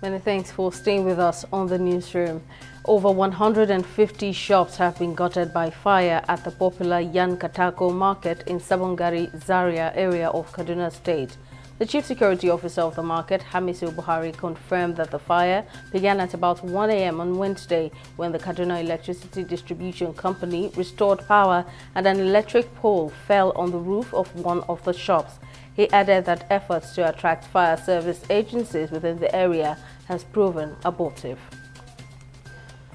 Many thanks for staying with us on the newsroom. Over 150 shops have been gutted by fire at the popular Yan Katako market in Sabongari, Zaria area of Kaduna State. The Chief Security Officer of the market, Hamisu Buhari, confirmed that the fire began at about 1 a.m. on Wednesday when the Kaduna Electricity Distribution Company restored power and an electric pole fell on the roof of one of the shops. He added that efforts to attract fire service agencies within the area has proven abortive.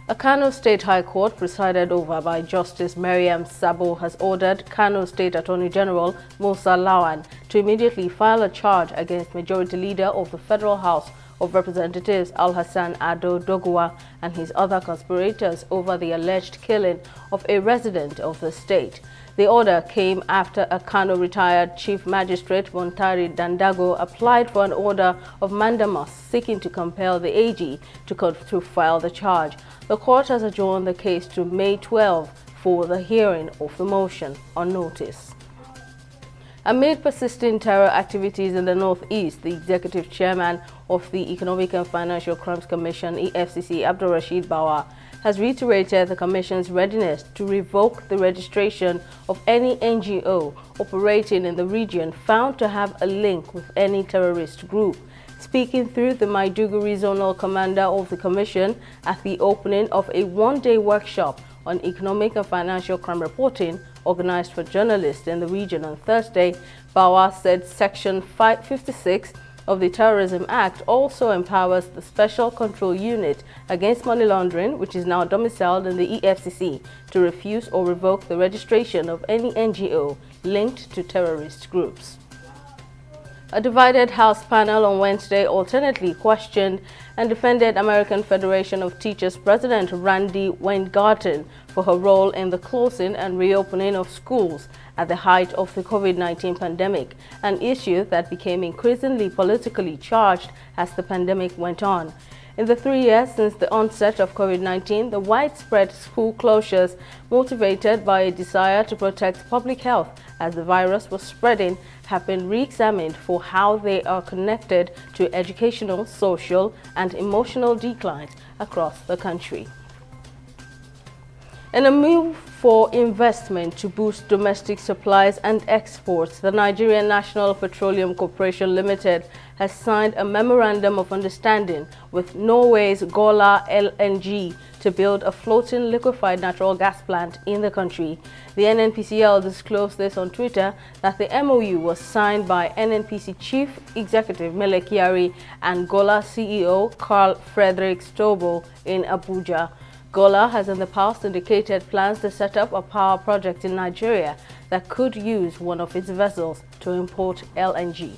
A Kano State High Court presided over by Justice Mariam Sabo has ordered Kano State Attorney General Musa Lawan to immediately file a charge against Majority Leader of the Federal House of Representatives Al-Hassan Ado Doguwa and his other conspirators over the alleged killing of a resident of the state. The order came after a Kano retired Chief Magistrate Montari Dandago applied for an order of mandamus seeking to compel the AG to file the charge. The court has adjourned the case to May 12 for the hearing of the motion on notice. Amid persisting terror activities in the Northeast, the Executive Chairman of the Economic and Financial Crimes Commission, EFCC, Abdul Rashid Bawa, has reiterated the Commission's readiness to revoke the registration of any NGO operating in the region found to have a link with any terrorist group. Speaking through the Maiduguri Zonal Commander of the Commission at the opening of a one-day workshop on economic and financial crime reporting organized for journalists in the region on Thursday, Bawa said Section 556 of the Terrorism Act also empowers the Special Control Unit against Money Laundering, which is now domiciled in the EFCC, to refuse or revoke the registration of any NGO linked to terrorist groups. A divided House panel on Wednesday alternately questioned and defended American Federation of Teachers President Randi Weingarten for her role in the closing and reopening of schools at the height of the COVID-19 pandemic, an issue that became increasingly politically charged as the pandemic went on. In the 3 years since the onset of COVID-19, the widespread school closures, motivated by a desire to protect public health as the virus was spreading, have been re-examined for how they are connected to educational, social, and emotional declines across the country. In a move for investment to boost domestic supplies and exports, the Nigerian National Petroleum Corporation Limited has signed a memorandum of understanding with Norway's Golar LNG to build a floating liquefied natural gas plant in the country. The NNPCL disclosed this on Twitter that the MOU was signed by NNPC Chief Executive Mele Kyari and Golar CEO Carl Frederick Stobo in Abuja. Golar has in the past indicated plans to set up a power project in Nigeria that could use one of its vessels to import LNG.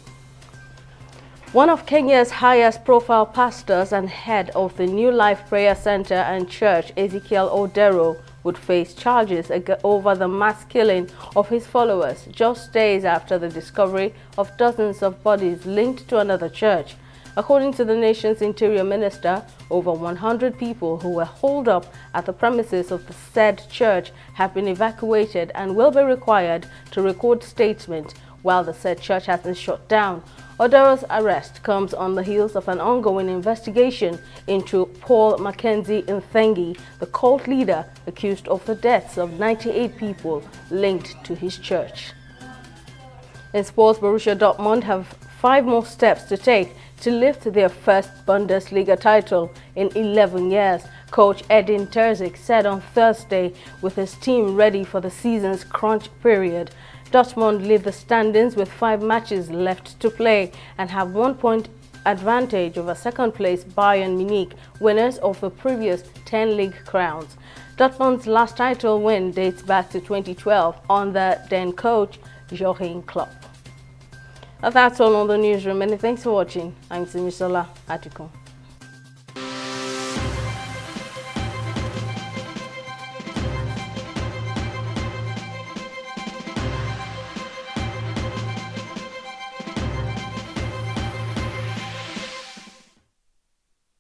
One of Kenya's highest profile pastors and head of the New Life Prayer Center and Church, Ezekiel Odero, would face charges over the mass killing of his followers just days after the discovery of dozens of bodies linked to another church. According to the nation's interior minister, over 100 people who were holed up at the premises of the said church have been evacuated and will be required to record statements while the said church has been shut down. Odero's arrest comes on the heels of an ongoing investigation into Paul Mackenzie Nthengi, the cult leader accused of the deaths of 98 people linked to his church. In sports, Borussia Dortmund have 5 more steps to take to lift their first Bundesliga title in 11 years, coach Edin Terzic said on Thursday, with his team ready for the season's crunch period. Dortmund lead the standings with 5 matches left to play and have 1 point advantage over second-place Bayern Munich, winners of the previous 10 league crowns. Dortmund's last title win dates back to 2012 under then coach Jürgen Klopp. Now that's all on the newsroom. Many thanks for watching. I'm Simisola Atikon.